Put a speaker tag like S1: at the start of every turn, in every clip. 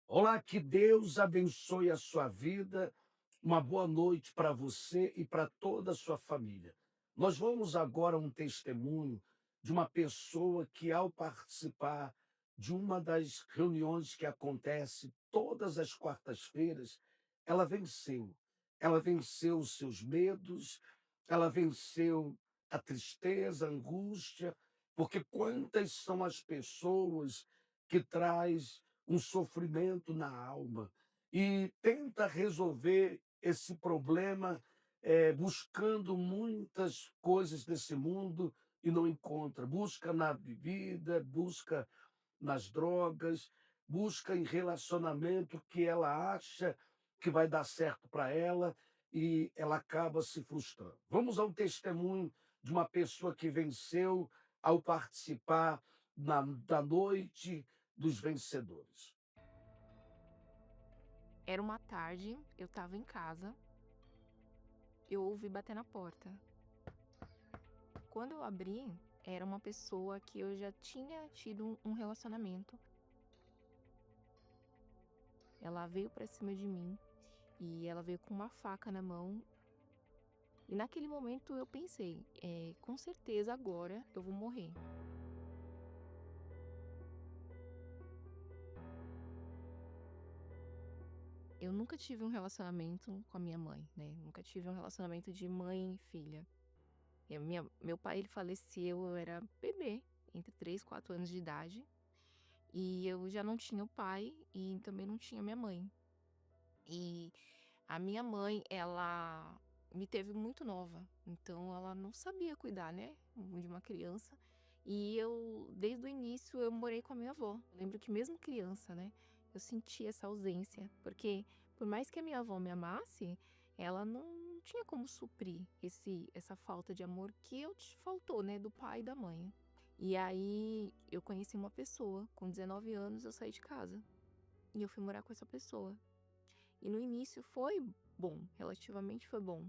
S1: Olá, que Deus abençoe a sua vida. Uma boa noite para você e para toda a sua família. Nós vamos agora a um testemunho de uma pessoa que, ao participar de uma das reuniões que acontece todas as quartas-feiras, ela venceu. Ela venceu os seus medos, ela venceu a tristeza, a angústia, porque quantas são as pessoas que traz um sofrimento na alma e tenta resolver esse problema, buscando muitas coisas desse mundo e não encontra. Busca na bebida, busca nas drogas, busca em relacionamento que ela acha que vai dar certo para ela e ela acaba se frustrando. Vamos ao testemunho de uma pessoa que venceu ao participar da noite dos vencedores.
S2: Era uma tarde, eu estava em casa, eu ouvi bater na porta. Quando eu abri, era uma pessoa que eu já tinha tido um relacionamento. Ela veio pra cima de mim e ela veio com uma faca na mão. E naquele momento eu pensei, com certeza agora eu vou morrer. Eu nunca tive um relacionamento com a minha mãe, né? Nunca tive um relacionamento de mãe e filha. Meu pai ele faleceu, eu era bebê, entre 3 4 anos de idade. E eu já não tinha o pai e também não tinha minha mãe. E a minha mãe, ela me teve muito nova, então ela não sabia cuidar, né, de uma criança. E eu, desde o início, eu morei com a minha avó. Eu lembro que mesmo criança, né, eu senti essa ausência, porque por mais que a minha avó me amasse, ela não tinha como suprir essa falta de amor que eu faltou, né, do pai e da mãe. E aí eu conheci uma pessoa, com 19 anos eu saí de casa, e eu fui morar com essa pessoa. E no início foi bom, relativamente foi bom,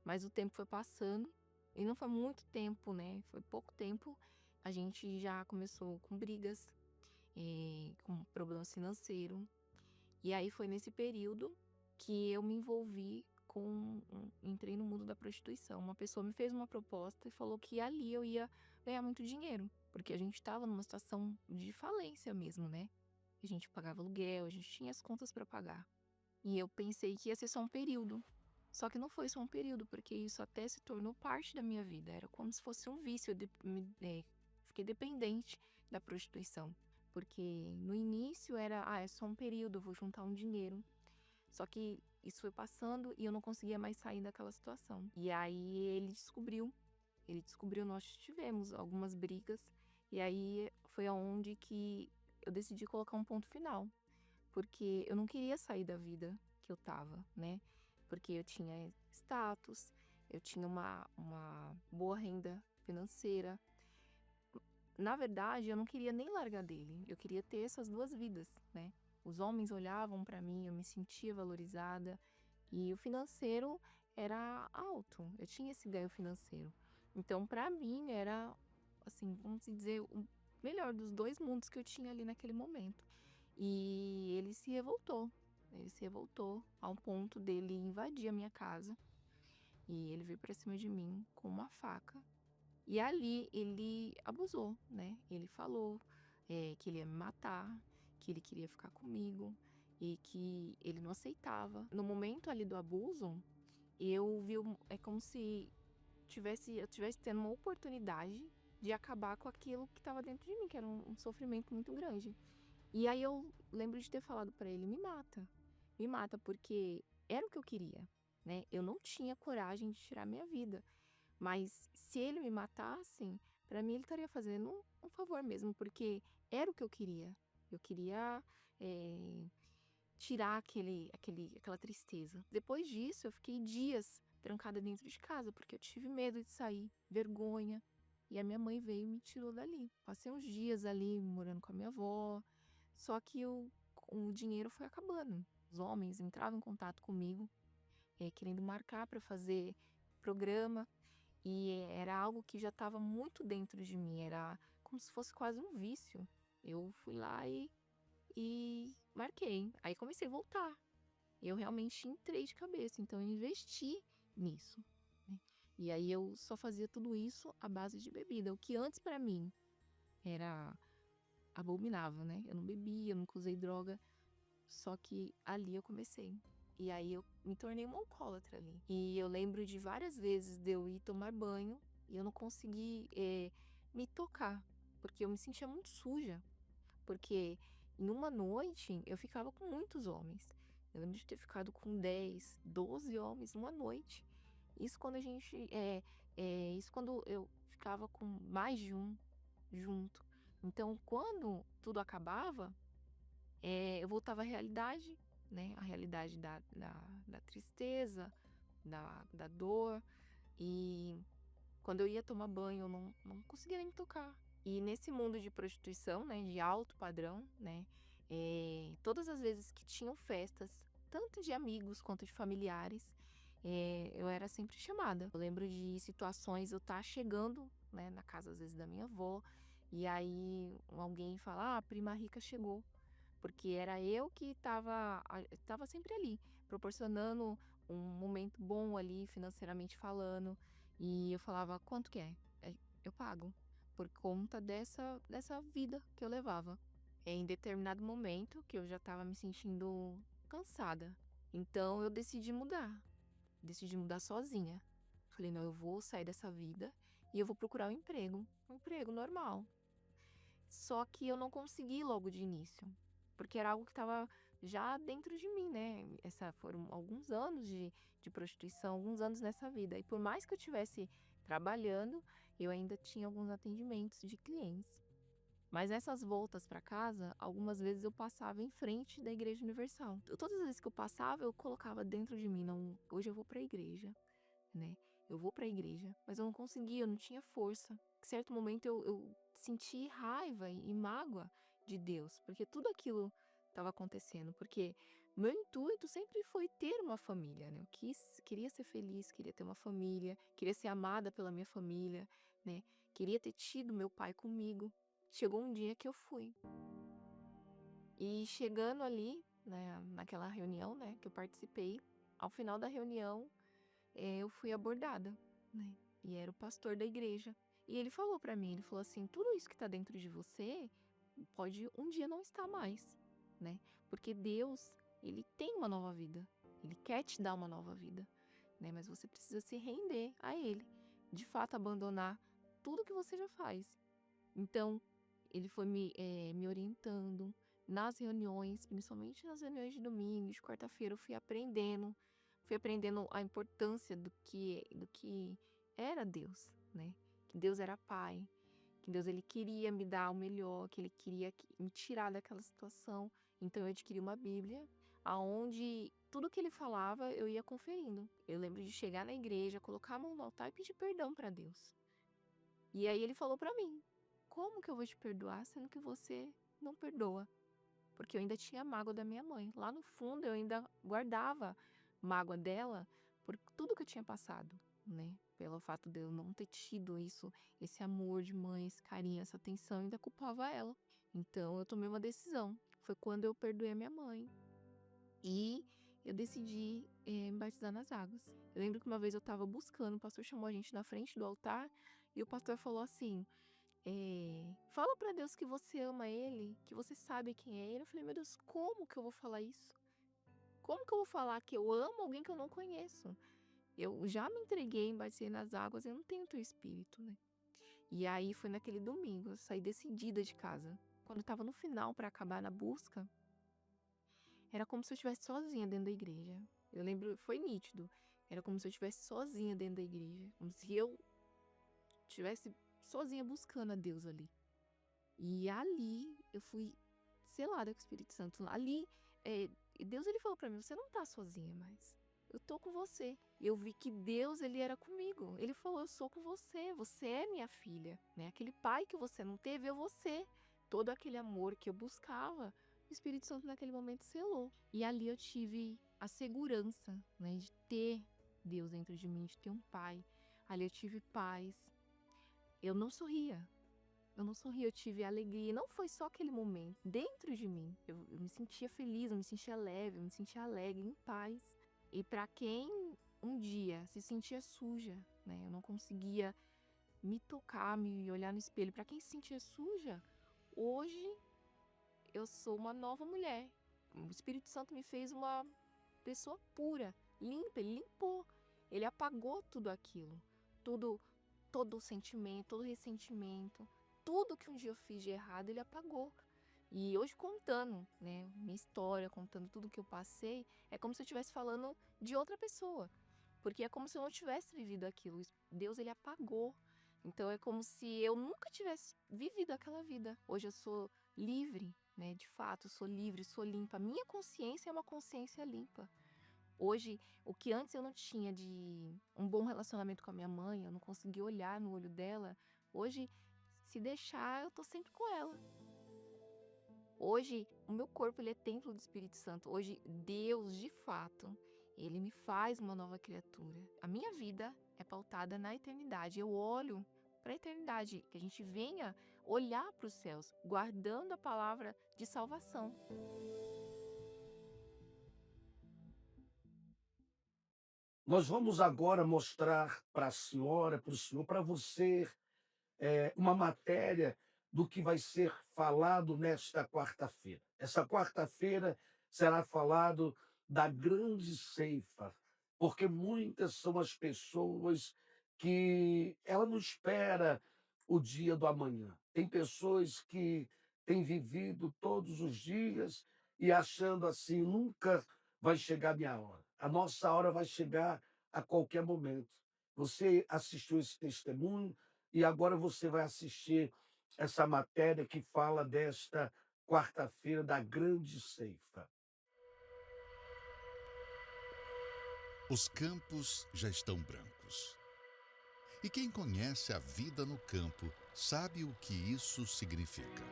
S2: mas o tempo foi passando, e não foi muito tempo, né, foi pouco tempo, a gente já começou com brigas, com problemas financeiro, e aí foi nesse período que eu me envolvi entrei no mundo da prostituição. Uma pessoa me fez uma proposta e falou que ali eu ia ganhar muito dinheiro, porque a gente estava numa situação de falência mesmo, né. A gente pagava aluguel, a gente tinha as contas para pagar. E eu pensei que ia ser só um período, só que não foi só um período, porque isso até se tornou parte da minha vida, era como se fosse um vício, fiquei dependente da prostituição, porque no início era: "Ah, é só um período, eu vou juntar um dinheiro". Só que isso foi passando e eu não conseguia mais sair daquela situação. E aí ele descobriu, nós tivemos algumas brigas, e aí foi aonde que eu decidi colocar um ponto final, porque eu não queria sair da vida que eu estava, né, porque eu tinha status, eu tinha uma boa renda financeira. Na verdade, eu não queria nem largar dele, eu queria ter essas 2 vidas, né. Os homens olhavam pra mim, eu me sentia valorizada, e o financeiro era alto, eu tinha esse ganho financeiro. Então pra mim era, assim, vamos dizer, o melhor dos 2 mundos que eu tinha ali naquele momento. E ele se revoltou ao ponto dele invadir a minha casa, e ele veio pra cima de mim com uma faca, e ali ele abusou, né, ele falou, que ele ia me matar, que ele queria ficar comigo e que ele não aceitava. No momento ali do abuso, eu vi é como se eu tivesse tendo uma oportunidade de acabar com aquilo que estava dentro de mim, que era um sofrimento muito grande. E aí eu lembro de ter falado pra ele: me mata", porque era o que eu queria, né, eu não tinha coragem de tirar minha vida. Mas se ele me matasse, pra mim ele estaria fazendo um favor mesmo, porque era o que eu queria. Eu queria, eh, tirar aquela tristeza. Depois disso, eu fiquei dias trancada dentro de casa, porque eu tive medo de sair, vergonha, e a minha mãe veio e me tirou dali. Passei uns dias ali morando com a minha avó, só que o dinheiro foi acabando. Os homens entravam em contato comigo, querendo marcar para fazer programa, e era algo que já estava muito dentro de mim, era como se fosse quase um vício. Eu fui lá e e marquei. Aí comecei a voltar. Eu realmente entrei de cabeça, então eu investi nisso, né. E aí eu só fazia tudo isso à base de bebida, o que antes pra mim era abominável, né. Eu não bebia, eu nunca usei droga, só que ali eu comecei. E aí eu me tornei uma alcoólatra ali. E eu lembro de várias vezes de eu ir tomar banho e eu não conseguir, me tocar, porque eu me sentia muito suja. Porque em uma noite eu ficava com muitos homens. Eu lembro de ter ficado com 10, 12 homens numa noite. Isso quando a gente isso quando eu ficava com mais de um junto. Então, quando tudo acabava, eu voltava à realidade, né, a realidade da tristeza, da dor, e quando eu ia tomar banho, eu não conseguia nem me tocar. E nesse mundo de prostituição, né, de alto padrão, né, todas as vezes que tinham festas, tanto de amigos quanto de familiares, eu era sempre chamada. Eu lembro de situações, eu estar chegando, né, na casa, às vezes, da minha avó, e aí alguém fala: "Ah, a prima rica chegou", porque era eu que estava sempre ali, proporcionando um momento bom ali, financeiramente falando, e eu falava: "Quanto que é?". "Eu pago", por conta dessa vida que eu levava. Em determinado momento, que eu já estava me sentindo cansada, então eu decidi mudar sozinha. Falei: "Não, eu vou sair dessa vida e eu vou procurar um emprego normal". Só que eu não consegui logo de início, porque era algo que estava já dentro de mim, né. Foram alguns anos de prostituição, alguns anos nessa vida. E por mais que eu estivesse trabalhando, eu ainda tinha alguns atendimentos de clientes. Mas nessas voltas para casa, algumas vezes eu passava em frente da Igreja Universal. Todas as vezes que eu passava, eu colocava dentro de mim: "Não, hoje eu vou para a igreja". Né, eu vou para a igreja, mas eu não conseguia, eu não tinha força. Em certo momento eu senti raiva e mágoa de Deus, porque tudo aquilo estava acontecendo, porque meu intuito sempre foi ter uma família, né, queria ser feliz, queria ter uma família, queria ser amada pela minha família, né, queria ter tido meu pai comigo. Chegou um dia que eu fui, e chegando ali, né, naquela reunião, né, que eu participei, ao final da reunião eu fui abordada, né, e era o pastor da igreja. E ele falou pra mim, ele falou assim: "Tudo isso que tá dentro de você pode um dia não estar mais, né, porque Deus, ele tem uma nova vida, ele quer te dar uma nova vida, né, mas você precisa se render a ele, de fato abandonar tudo que você já faz". Então, ele foi me orientando nas reuniões, principalmente nas reuniões de domingo, de quarta-feira, eu fui aprendendo a importância do que era Deus, né, que Deus era pai, que Deus ele queria me dar o melhor, que ele queria me tirar daquela situação. Então eu adquiri uma Bíblia, aonde tudo que ele falava eu ia conferindo. Eu lembro de chegar na igreja, colocar a mão no altar e pedir perdão para Deus. E aí ele falou pra mim: "Como que eu vou te perdoar sendo que você não perdoa?". Porque eu ainda tinha mágoa da minha mãe. Lá no fundo eu ainda guardava mágoa dela por tudo que eu tinha passado, né. Pelo fato de eu não ter tido isso, esse amor de mãe, esse carinho, essa atenção, eu ainda culpava ela. Então eu tomei uma decisão. Foi quando eu perdoei a minha mãe e eu decidi, me batizar nas águas. Eu lembro que uma vez eu estava buscando, o pastor chamou a gente na frente do altar e o pastor falou assim: "Fala pra Deus que você ama ele, que você sabe quem é ele". Eu falei: "Meu Deus, como que eu vou falar isso? Como que eu vou falar que eu amo alguém que eu não conheço? Eu já me entreguei, me batizei nas águas, eu não tenho teu espírito, né". E aí foi naquele domingo, eu saí decidida de casa. Quando eu estava no final pra acabar na busca, era como se eu estivesse sozinha dentro da igreja. Eu lembro, foi nítido, era como se eu estivesse sozinha dentro da igreja, como se eu estivesse sozinha buscando a Deus ali. E ali eu fui selada com o Espírito Santo. Ali, Deus ele falou pra mim: "Você não tá sozinha mais. Eu tô com você". E eu vi que Deus ele era comigo. Ele falou: "Eu sou com você, você é minha filha", né. Aquele pai que você não teve, eu vou ser. Todo aquele amor que eu buscava, o Espírito Santo naquele momento selou. E ali eu tive a segurança, né, de ter Deus dentro de mim, de ter um pai. Ali eu tive paz. Eu não sorria. Eu não sorri, eu tive alegria. E não foi só aquele momento. Dentro de mim, eu me sentia feliz, eu me sentia leve, eu me sentia alegre, em paz. E para quem um dia se sentia suja, né? Eu não conseguia me tocar, me olhar no espelho. Para quem se sentia suja, hoje eu sou uma nova mulher. O Espírito Santo me fez uma pessoa pura, limpa, ele limpou. Ele apagou tudo aquilo. Tudo, todo o sentimento, todo o ressentimento, tudo que um dia eu fiz de errado, ele apagou. E hoje contando, né, minha história, contando tudo que eu passei, é como se eu estivesse falando de outra pessoa, porque é como se eu não tivesse vivido aquilo. Deus, ele apagou. Então é como se eu nunca tivesse vivido aquela vida. Hoje eu sou livre, né? De fato, eu sou livre, sou limpa. Minha consciência é uma consciência limpa. Hoje, o que antes eu não tinha de um bom relacionamento com a minha mãe, eu não conseguia olhar no olho dela. Hoje, se deixar, eu tô sempre com ela. Hoje, o meu corpo, ele é templo do Espírito Santo. Hoje, Deus, de fato, ele me faz uma nova criatura. A minha vida é pautada na eternidade. Eu olho para a eternidade, que a gente venha olhar para os céus, guardando a palavra de salvação.
S1: Nós vamos agora mostrar para a senhora, para o senhor, para você, uma matéria do que vai ser falado nesta quarta-feira. Essa quarta-feira será falado da grande ceifa, porque muitas são as pessoas que ela não espera o dia do amanhã. Tem pessoas que têm vivido todos os dias e achando assim, nunca vai chegar minha hora. A nossa hora vai chegar a qualquer momento. Você assistiu esse testemunho, e agora você vai assistir essa matéria que fala desta quarta-feira da grande ceifa.
S3: Os campos já estão brancos. E quem conhece a vida no campo sabe o que isso significa.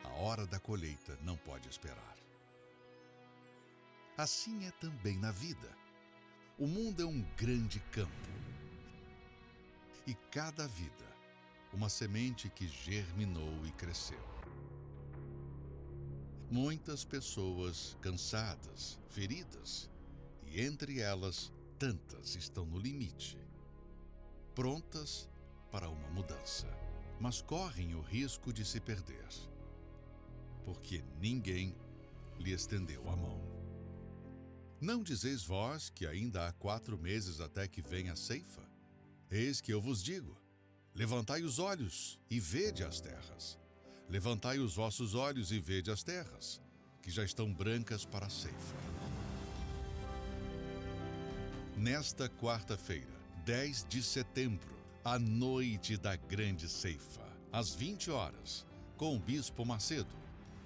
S3: A hora da colheita não pode esperar. Assim é também na vida. O mundo é um grande campo. E cada vida, uma semente que germinou e cresceu. Muitas pessoas cansadas, feridas, e entre elas, tantas estão no limite, prontas para uma mudança, mas correm o risco de se perder, porque ninguém lhe estendeu a mão. Não dizeis vós que ainda há 4 meses até que venha a ceifa? Eis que eu vos digo: levantai os olhos e vede as terras. Levantai os vossos olhos e vede as terras, que já estão brancas para a ceifa. Nesta quarta-feira, 10 de setembro, a noite da grande ceifa, às 20 horas, com o Bispo Macedo,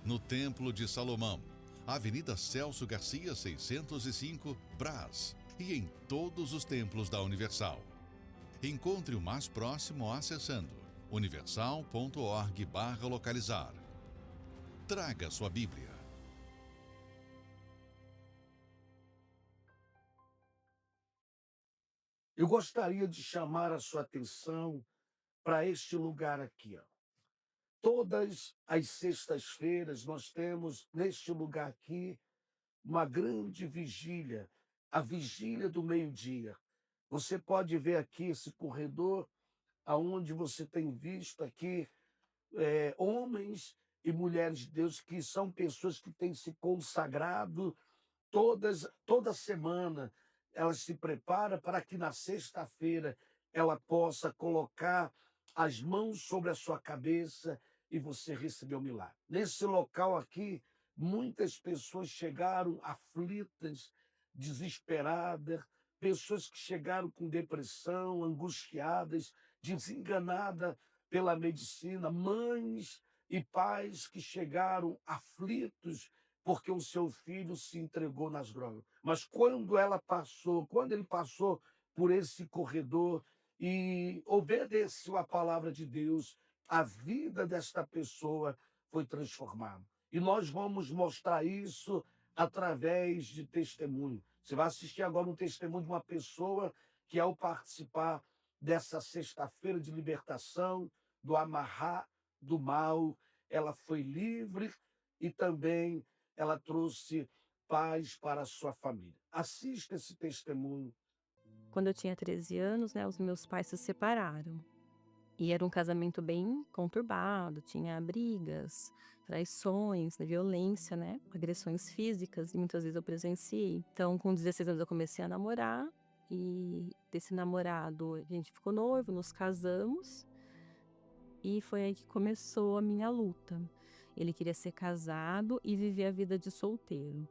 S3: no Templo de Salomão, Avenida Celso Garcia, 605, Brás, e em todos os templos da Universal. Encontre o mais próximo acessando universal.org/localizar. Traga sua Bíblia.
S1: Eu gostaria de chamar a sua atenção para este lugar aqui, ó. Todas as sextas-feiras nós temos neste lugar aqui uma grande vigília, a vigília do meio-dia. Você pode ver aqui esse corredor aonde você tem visto aqui homens e mulheres de Deus que são pessoas que têm se consagrado toda semana. Ela se prepara para que na sexta-feira ela possa colocar as mãos sobre a sua cabeça e você receber o milagre. Nesse local aqui, muitas pessoas chegaram aflitas, desesperadas, pessoas que chegaram com depressão, angustiadas, desenganadas pela medicina, mães e pais que chegaram aflitos porque o seu filho se entregou nas drogas. Mas quando ele passou por esse corredor e obedeceu à palavra de Deus, a vida desta pessoa foi transformada. E nós vamos mostrar isso através de testemunho. Você vai assistir agora um testemunho de uma pessoa que, ao participar dessa sexta-feira de libertação, do amarrar do mal. Ela foi livre e também ela trouxe paz para a sua família. Assista esse testemunho.
S4: Quando eu tinha 13 anos, né, os meus pais se separaram. E era um casamento bem conturbado, tinha brigas, traições, né, violência, né, agressões físicas, e muitas vezes eu presenciei. Então, com 16 anos eu comecei a namorar, e desse namorado a gente ficou noivo, nos casamos, e foi aí que começou a minha luta. Ele queria ser casado e viver a vida de solteiro.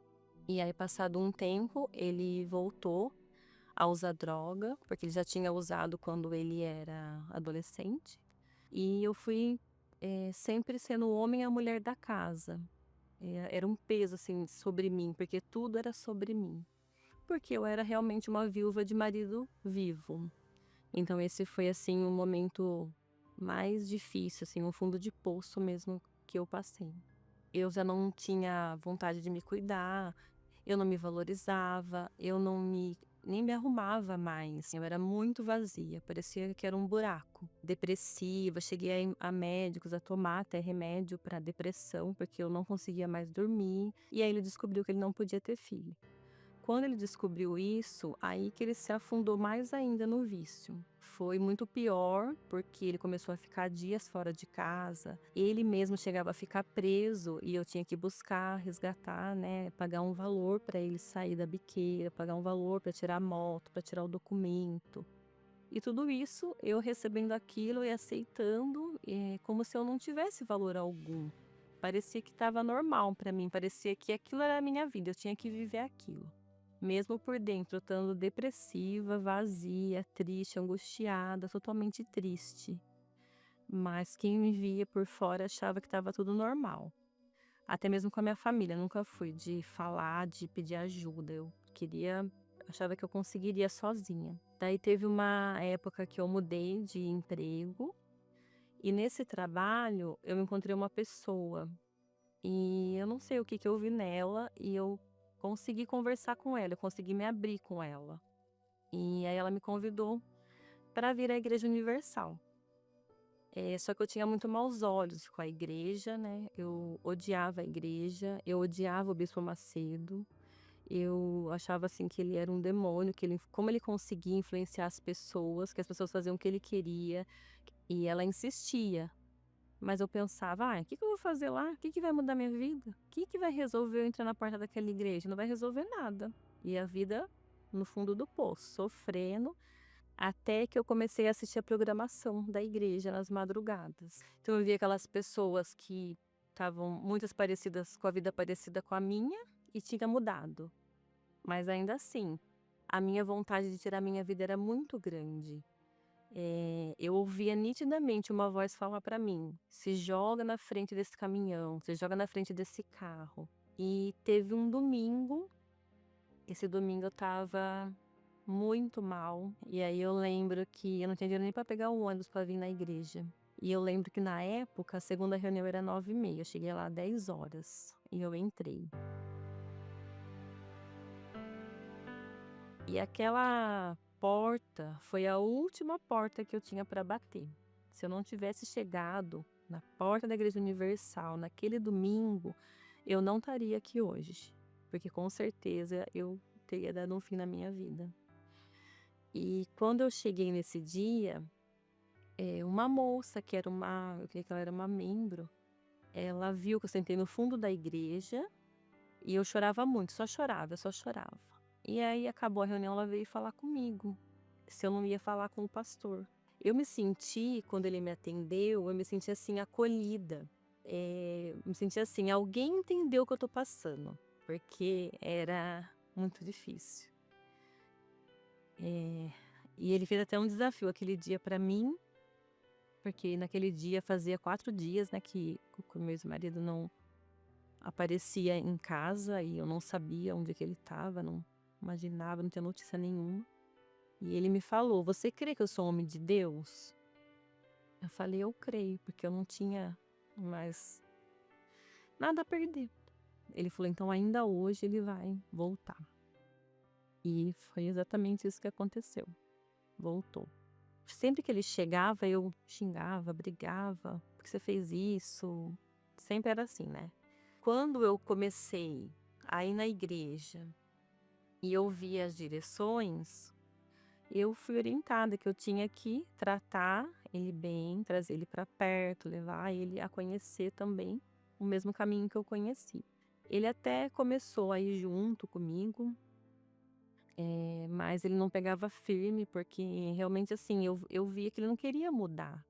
S4: E aí, passado um tempo, ele voltou a usar droga, porque ele já tinha usado quando ele era adolescente. E eu fui, sempre sendo o homem e a mulher da casa. Era um peso, assim, sobre mim, porque tudo era sobre mim. Porque eu era realmente uma viúva de marido vivo. Então esse foi, assim, o momento mais difícil, assim, um fundo de poço mesmo que eu passei. Eu já não tinha vontade de me cuidar, eu não me valorizava, eu não me nem me arrumava mais. Eu era muito vazia, parecia que era um buraco. Depressiva, cheguei a médicos, a tomar até remédio para depressão, porque eu não conseguia mais dormir. E aí ele descobriu que ele não podia ter filho. Quando ele descobriu isso, aí que ele se afundou mais ainda no vício. Foi muito pior, porque ele começou a ficar dias fora de casa. Ele mesmo chegava a ficar preso e eu tinha que buscar, resgatar, né, pagar um valor para ele sair da biqueira, pagar um valor para tirar a moto, para tirar o documento. E tudo isso eu recebendo aquilo e aceitando, como se eu não tivesse valor algum. Parecia que estava normal para mim, parecia que aquilo era a minha vida, eu tinha que viver aquilo. Mesmo por dentro, eu estando depressiva, vazia, triste, angustiada, totalmente triste. Mas quem me via por fora achava que estava tudo normal. Até mesmo com a minha família, nunca fui de falar, de pedir ajuda. Achava que eu conseguiria sozinha. Daí teve uma época que eu mudei de emprego e nesse trabalho eu encontrei uma pessoa e eu não sei o que que eu vi nela e eu consegui conversar com ela, eu consegui me abrir com ela. E aí ela me convidou para vir à Igreja Universal. Só que eu tinha muito maus olhos com a igreja, né? Eu odiava a igreja, eu odiava o Bispo Macedo. Eu achava assim que ele era um demônio, como ele conseguia influenciar as pessoas, que as pessoas faziam o que ele queria, e ela insistia. Mas eu pensava, o que que eu vou fazer lá? O que que vai mudar minha vida? O que que vai resolver eu entrar na porta daquela igreja? Não vai resolver nada. E a vida no fundo do poço, sofrendo, até que eu comecei a assistir a programação da igreja nas madrugadas. Então eu via aquelas pessoas que estavam muitas parecidas com a vida parecida com a minha e tinha mudado. Mas ainda assim, a minha vontade de tirar minha vida era muito grande. Eu ouvia nitidamente uma voz falar para mim: se joga na frente desse caminhão, se joga na frente desse carro. E teve um domingo, esse domingo eu estava muito mal, e aí eu lembro que eu não tinha dinheiro nem para pegar o ônibus para vir na igreja. E eu lembro que na época a segunda reunião era 9h30, eu cheguei lá 10 horas e eu entrei. E aquela porta foi a última porta que eu tinha para bater. Se eu não tivesse chegado na porta da Igreja Universal naquele domingo, eu não estaria aqui hoje, porque com certeza eu teria dado um fim na minha vida. E quando eu cheguei nesse dia, uma moça eu creio que ela era uma membro, ela viu que eu sentei no fundo da igreja e eu chorava muito, eu só chorava. E aí acabou a reunião, ela veio falar comigo, se eu não ia falar com o pastor. Eu me senti, quando ele me atendeu, eu me senti assim, acolhida. Me senti assim, alguém entendeu o que eu tô passando, porque era muito difícil. E ele fez até um desafio aquele dia pra mim, porque naquele dia fazia 4 dias, né, que o meu ex-marido não aparecia em casa e eu não sabia onde que ele estava, não imaginava, não tinha notícia nenhuma. E ele me falou: "Você crê que eu sou homem de Deus?" Eu falei: "Eu creio", porque eu não tinha mais nada a perder. Ele falou: "Então ainda hoje ele vai voltar." E foi exatamente isso que aconteceu. Voltou. Sempre que ele chegava, eu xingava, brigava: "Por que você fez isso?". Sempre era assim, né. Quando eu comecei a ir na igreja e ouvir as direções, eu fui orientada que eu tinha que tratar ele bem, trazer ele para perto, levar ele a conhecer também o mesmo caminho que eu conheci. Ele até começou a ir junto comigo, mas ele não pegava firme, porque realmente, assim, eu via que ele não queria mudar,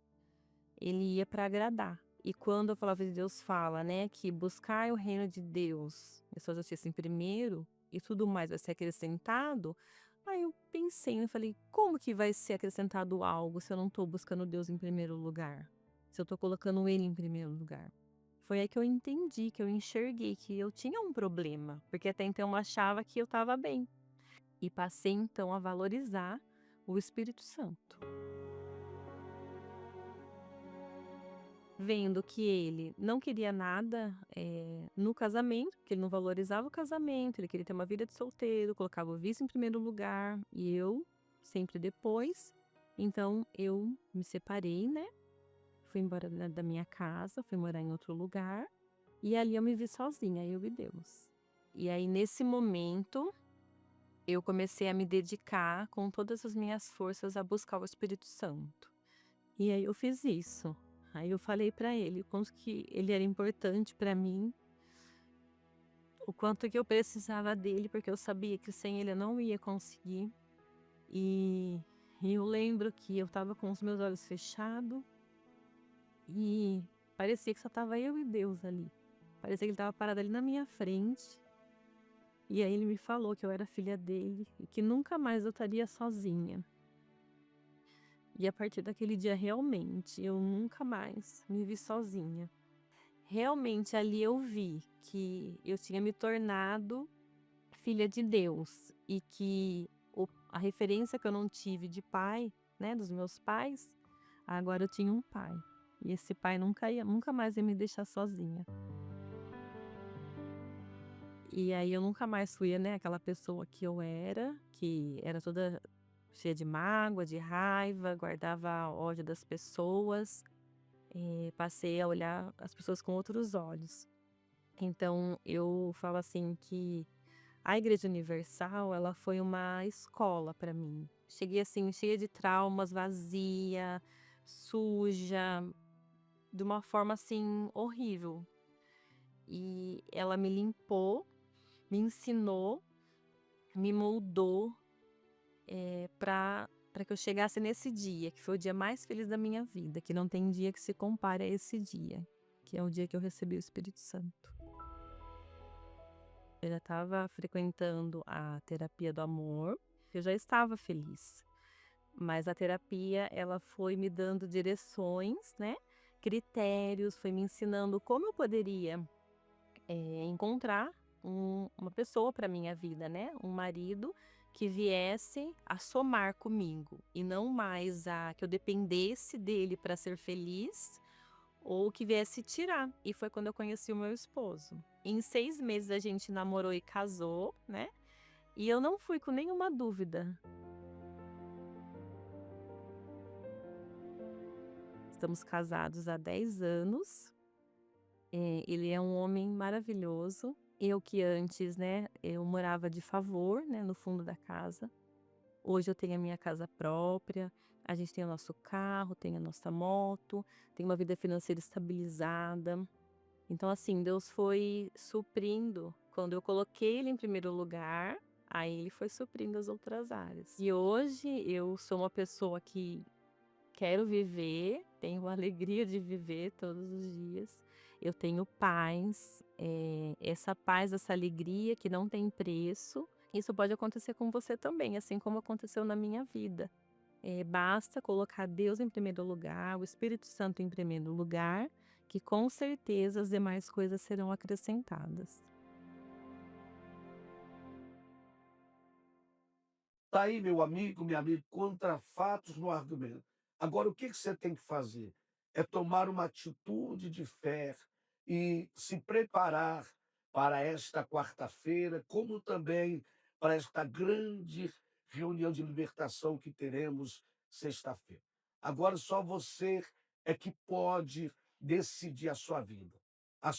S4: ele ia para agradar. E quando a palavra de Deus fala, né, que buscar o reino de Deus e a sua justiça em primeiro, e tudo mais vai ser acrescentado, aí eu pensei, eu falei: "Como que vai ser acrescentado algo se eu não estou buscando Deus em primeiro lugar? Se eu estou colocando ele em primeiro lugar?". Foi aí que eu entendi, que eu enxerguei que eu tinha um problema, porque até então eu achava que eu estava bem. E passei então a valorizar o Espírito Santo. Vendo que ele não queria nada, no casamento, que ele não valorizava o casamento, ele queria ter uma vida de solteiro, colocava o vício em primeiro lugar e eu sempre depois. Então eu me separei, né, fui embora da minha casa, fui morar em outro lugar, e ali eu me vi sozinha, eu e Deus. E aí nesse momento eu comecei a me dedicar com todas as minhas forças a buscar o Espírito Santo. E aí eu fiz isso. Aí eu falei para ele o quanto que ele era importante para mim, o quanto que eu precisava dele, porque eu sabia que sem ele eu não ia conseguir. E, e eu lembro que eu estava com os meus olhos fechados e parecia que só estava eu e Deus ali. Parecia que ele estava parado ali na minha frente. E aí ele me falou que eu era filha dele e que nunca mais eu estaria sozinha. E a partir daquele dia, realmente, eu nunca mais me vi sozinha. Realmente, ali eu vi que eu tinha me tornado filha de Deus e que a referência que eu não tive de pai, né, dos meus pais, agora eu tinha um pai. E esse pai nunca mais ia me deixar sozinha. E aí eu nunca mais fui, né, aquela pessoa que era toda cheia de mágoa, de raiva, guardava ódio das pessoas. Passei a olhar as pessoas com outros olhos. Então eu falo assim que a Igreja Universal, ela foi uma escola para mim. Cheguei assim cheia de traumas, vazia, suja, de uma forma assim horrível. E ela me limpou, me ensinou, me moldou, para que eu chegasse nesse dia, que foi o dia mais feliz da minha vida, que não tem dia que se compare a esse dia, que é o dia que eu recebi o Espírito Santo. Eu já estava frequentando a terapia do amor, eu já estava feliz, mas a terapia ela foi me dando direções, né, critérios, foi me ensinando como eu poderia, encontrar uma pessoa para minha vida, né, um marido que viesse a somar comigo e não mais a que eu dependesse dele para ser feliz ou que viesse tirar. E foi quando eu conheci o meu esposo. Em 6 meses a gente namorou e casou, né? E eu não fui com nenhuma dúvida. Estamos casados há 10 anos. Ele é um homem maravilhoso. Eu que antes, né, eu morava de favor, né, no fundo da casa. Hoje eu tenho a minha casa própria, a gente tem o nosso carro, tem a nossa moto, tem uma vida financeira estabilizada. Então, assim, Deus foi suprindo. Quando eu coloquei Ele em primeiro lugar, aí Ele foi suprindo as outras áreas. E hoje eu sou uma pessoa que quero viver, tenho a alegria de viver todos os dias. Eu tenho paz, essa paz, essa alegria que não tem preço. Isso pode acontecer com você também, assim como aconteceu na minha vida. Basta colocar Deus em primeiro lugar, o Espírito Santo em primeiro lugar, que com certeza as demais coisas serão acrescentadas.
S1: Tá aí, meu amigo, minha amiga, contra fatos no argumento. Agora, o que que você tem que fazer? É tomar uma atitude de fé e se preparar para esta quarta-feira, como também para esta grande reunião de libertação que teremos sexta-feira. Agora só você é que pode decidir a sua vida. A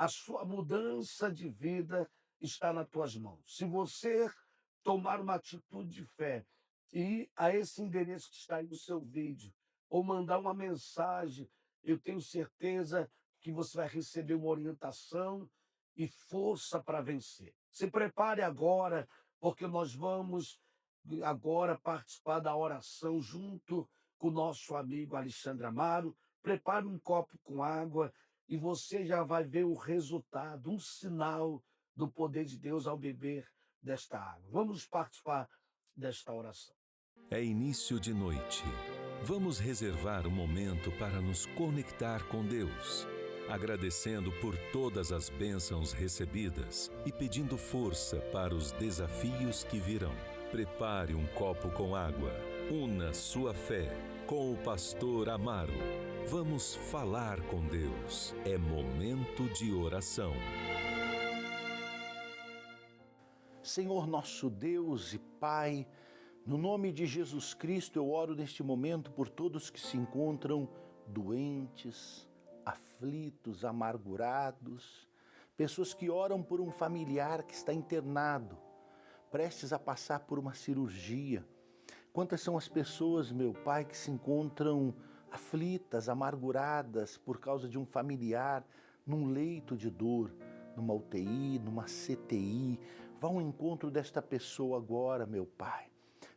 S1: sua mudança de vida está nas tuas mãos. Se você tomar uma atitude de fé e ir a esse endereço que está aí no seu vídeo, ou mandar uma mensagem, eu tenho certeza que você vai receber uma orientação e força para vencer. Se prepare agora, porque nós vamos agora participar da oração junto com o nosso amigo Alexandre Amaro. Prepare um copo com água e você já vai ver o resultado, um sinal do poder de Deus ao beber desta água. Vamos participar desta oração.
S5: É início de noite. Vamos reservar um momento para nos conectar com Deus, agradecendo por todas as bênçãos recebidas e pedindo força para os desafios que virão. Prepare um copo com água. Una sua fé com o pastor Amaro. Vamos falar com Deus. É momento de oração.
S6: Senhor nosso Deus e Pai, no nome de Jesus Cristo, eu oro neste momento por todos que se encontram doentes, aflitos, amargurados, pessoas que oram por um familiar que está internado, prestes a passar por uma cirurgia. Quantas são as pessoas, meu Pai, que se encontram aflitas, amarguradas por causa de um familiar num leito de dor, numa UTI, numa CTI. Vá ao encontro desta pessoa agora, meu Pai.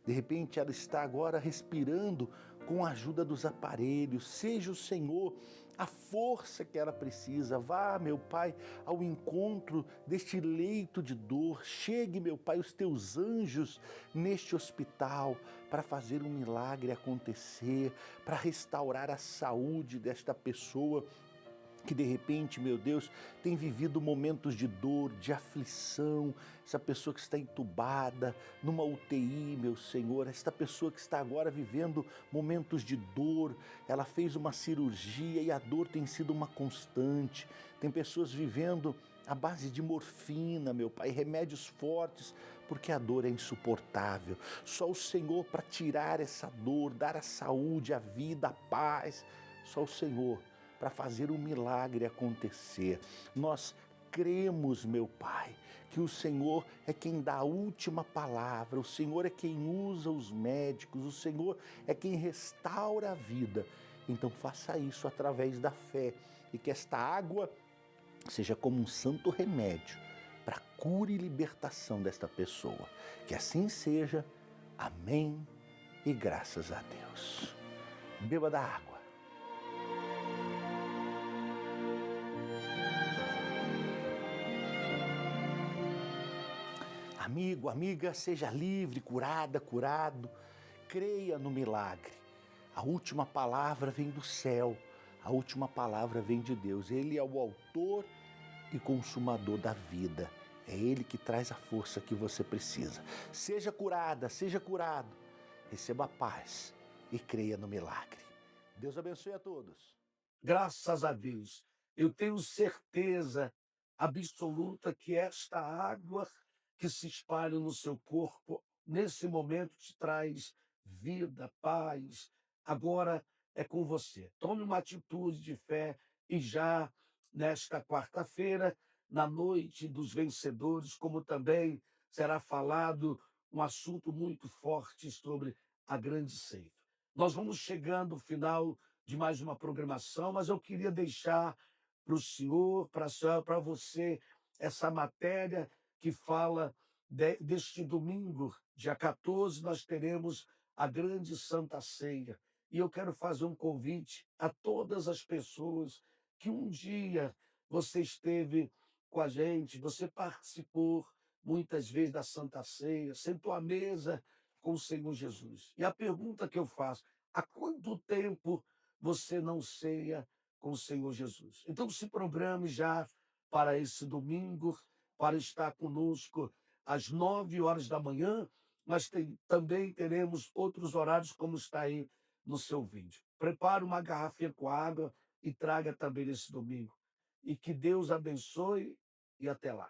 S6: De repente ela está agora respirando com a ajuda dos aparelhos. Seja o Senhor a força que ela precisa. Vá, meu Pai, ao encontro deste leito de dor. Chegue, meu Pai, os teus anjos neste hospital para fazer um milagre acontecer, para restaurar a saúde desta pessoa que de repente, meu Deus, tem vivido momentos de dor, de aflição, essa pessoa que está entubada, numa UTI, meu Senhor, esta pessoa que está agora vivendo momentos de dor, ela fez uma cirurgia e a dor tem sido uma constante, tem pessoas vivendo à base de morfina, meu Pai, remédios fortes, porque a dor é insuportável. Só o Senhor para tirar essa dor, dar a saúde, a vida, a paz, só o Senhor para fazer um milagre acontecer. Nós cremos, meu Pai, que o Senhor é quem dá a última palavra, o Senhor é quem usa os médicos, o Senhor é quem restaura a vida. Então faça isso através da fé e que esta água seja como um santo remédio para cura e libertação desta pessoa. Que assim seja. Amém e graças a Deus. Beba da água. Amigo, amiga, seja livre, curada, curado. Creia no milagre. A última palavra vem do céu. A última palavra vem de Deus. Ele é o autor e consumador da vida. É Ele que traz a força que você precisa. Seja curada, seja curado. Receba a paz e creia no milagre. Deus abençoe a todos.
S1: Graças a Deus, eu tenho certeza absoluta que esta água que se espalha no seu corpo, nesse momento te traz vida, paz. Agora é com você. Tome uma atitude de fé e já nesta quarta-feira, na noite dos vencedores, como também será falado um assunto muito forte sobre a grande ceia. Nós vamos chegando ao final de mais uma programação, mas eu queria deixar para o senhor, para a senhora, para você, essa matéria que fala deste domingo, dia 14, nós teremos a grande Santa Ceia. E eu quero fazer um convite a todas as pessoas que um dia você esteve com a gente, você participou muitas vezes da Santa Ceia, sentou à mesa com o Senhor Jesus. E a pergunta que eu faço, há quanto tempo você não ceia com o Senhor Jesus? Então se programe já para esse domingo, para estar conosco às 9 horas da manhã, mas também teremos outros horários, como está aí no seu vídeo. Prepare uma garrafinha com água e traga também nesse domingo. E que Deus abençoe e até lá.